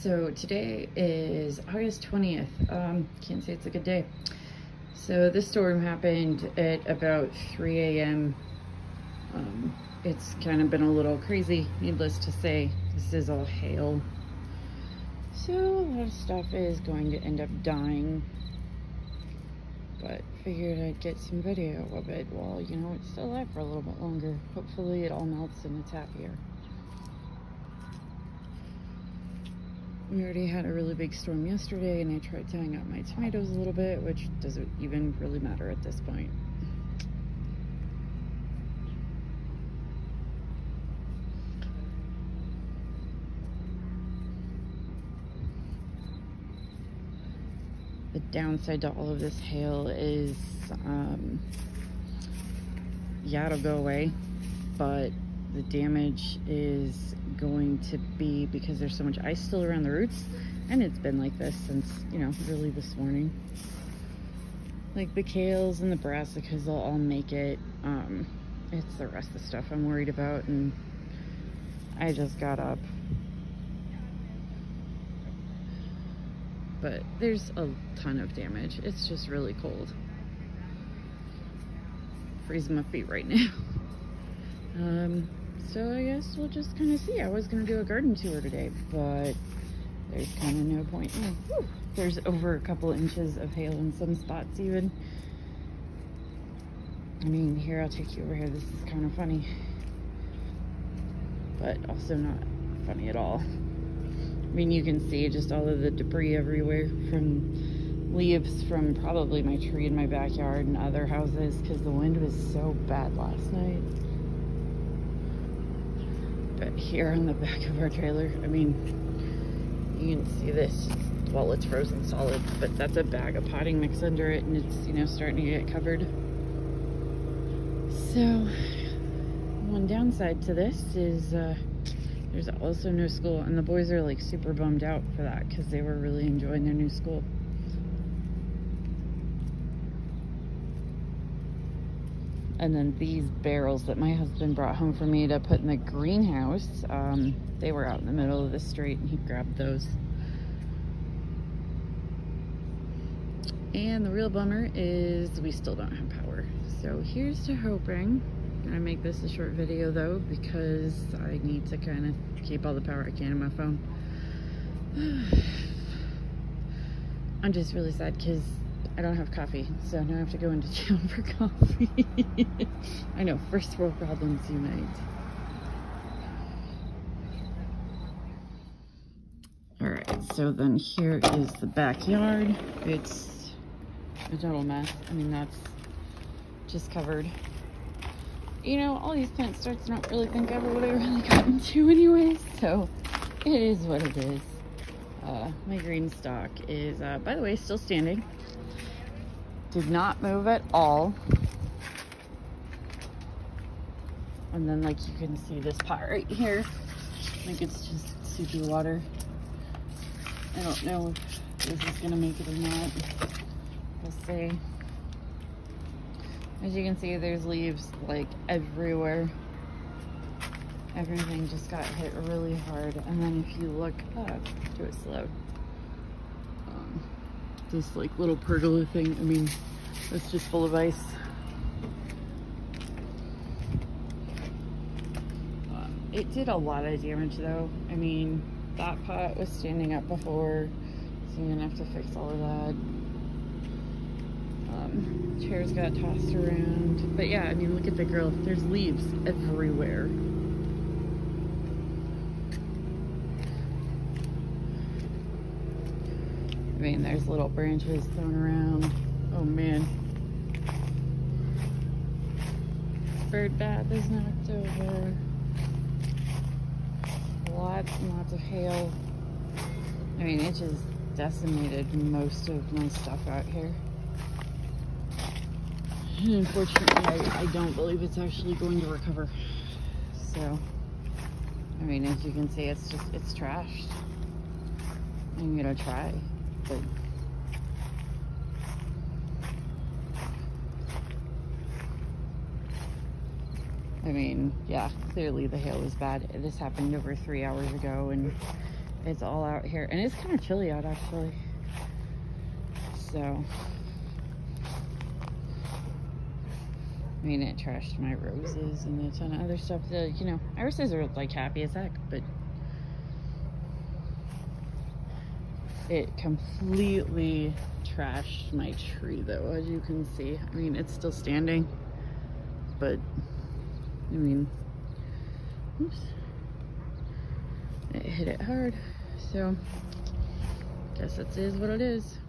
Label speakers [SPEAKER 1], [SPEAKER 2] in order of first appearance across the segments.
[SPEAKER 1] So today is August 20th. Can't say it's a good day. So this storm happened at about 3 a.m. It's kind of been a little crazy, needless to say. This is all hail. So a lot of stuff is going to end up dying. But figured I'd get some video of it while, it's still alive for a little bit longer. Hopefully it all melts and it's happier. We already had a really big storm yesterday, and I tried tying up my tomatoes a little bit, which doesn't even really matter at this point. The downside to all of this hail is, yeah, it'll go away, but the damage is going to be because there's so much ice still around the roots, and it's been like this since, really this morning. Like the kales and the brassicas will all make it. It's the rest of the stuff I'm worried about, and I just got up. But there's a ton of damage. It's just really cold. Freezing my feet right now. So I guess we'll just kind of see. I was going to do a garden tour today, but there's kind of no point. Oh, there's over a couple inches of hail in some spots even. I mean, here, I'll take you over here. This is kind of funny, but also not funny at all. I mean, you can see just all of the debris everywhere from leaves from probably my tree in my backyard and other houses because the wind was so bad last night. But here on the back of our trailer, I mean, you can see this. Well, it's frozen solid, but that's a bag of potting mix under it, and it's, starting to get covered. So, one downside to this is there's also no school, and the boys are like super bummed out for that because they were really enjoying their new school. And then these barrels that my husband brought home for me to put in the greenhouse, they were out in the middle of the street, and he grabbed those. And the real bummer is we still don't have power. So here's to hoping. I'm gonna make this a short video though, because I need to kind of keep all the power I can in my phone. I'm just really sad because I don't have coffee, so now I have to go into town for coffee. I know, first world problems unite. Alright, so then here is the backyard. It's a total mess. I mean, that's just covered. All these plant starts I don't really think ever would have really gotten to anyways, so it is what it is. My green stalk is, by the way, still standing. Did not move at all. And then, like, you can see this pot right here. Like, it's just soupy water. I don't know if this is gonna make it or not. We'll see. As you can see, there's leaves like everywhere. Everything just got hit really hard. And then if you look up, do it slow. This like little pergola thing, I mean, it's just full of ice. It did a lot of damage though. I mean, that pot was standing up before, so you're gonna have to fix all of that. Chairs got tossed around. But yeah, I mean, look at the grill. There's leaves everywhere. I mean, there's little branches thrown around. Oh man. Bird bath is knocked over. Lots and lots of hail. I mean, it just decimated most of my stuff out here. And unfortunately, I don't believe it's actually going to recover. So, I mean, as you can see, it's trashed. I'm gonna try, but I mean, yeah, clearly the hail was bad. This happened over 3 hours ago, and it's all out here. And it's kind of chilly out, actually. So, I mean, it trashed my roses and a ton of other stuff. You know, irises are like happy as heck, but it completely trashed my tree, though, as you can see. I mean, it's still standing, but I mean, oops, it hit it hard. So, guess that is what it is.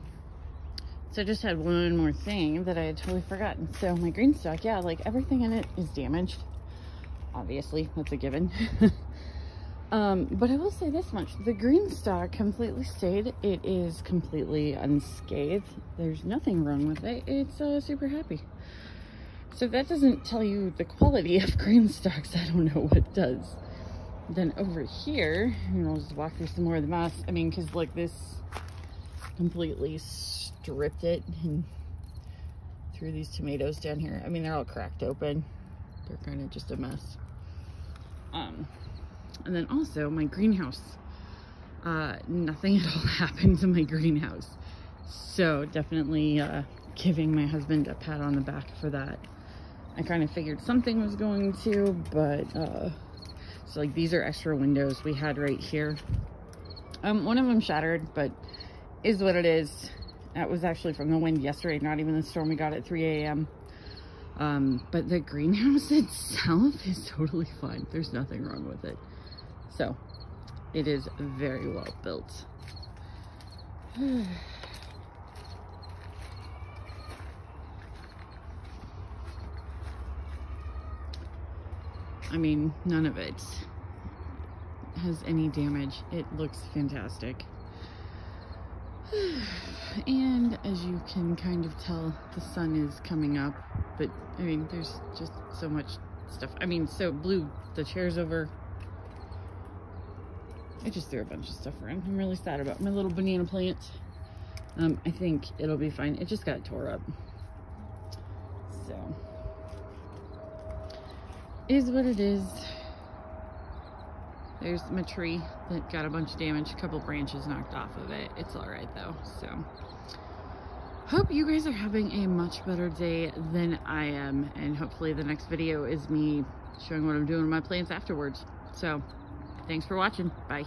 [SPEAKER 1] So I just had one more thing that I had totally forgotten. So my green stock, yeah, like everything in it is damaged. Obviously, that's a given. But I will say this much. The green stock completely stayed. It is completely unscathed. There's nothing wrong with it. It's super happy. So if that doesn't tell you the quality of green stocks, I don't know what does. Then over here, and I'll just walk through some more of the mess. I mean, because like this completely stripped it and threw these tomatoes down here. I mean, they're all cracked open. They're kind of just a mess. And then also my greenhouse. Nothing at all happened to my greenhouse. So definitely giving my husband a pat on the back for that. I kind of figured something was going to, but so like these are extra windows we had right here. One of them shattered, but is what it is. That was actually from the wind yesterday, not even the storm we got at 3 a.m. But the greenhouse itself is totally fine. There's nothing wrong with it. So, it is very well built. I mean, none of it has any damage. It looks fantastic. And as you can kind of tell, the sun is coming up, but I mean, there's just so much stuff. I mean, so blew the chairs over. I just threw a bunch of stuff around. I'm really sad about my little banana plant. I think it'll be fine. It just got tore up. So, is what it is. There's my tree that got a bunch of damage, a couple branches knocked off of it. It's all right though. So, hope you guys are having a much better day than I am. And hopefully the next video is me showing what I'm doing with my plants afterwards. So, thanks for watching. Bye.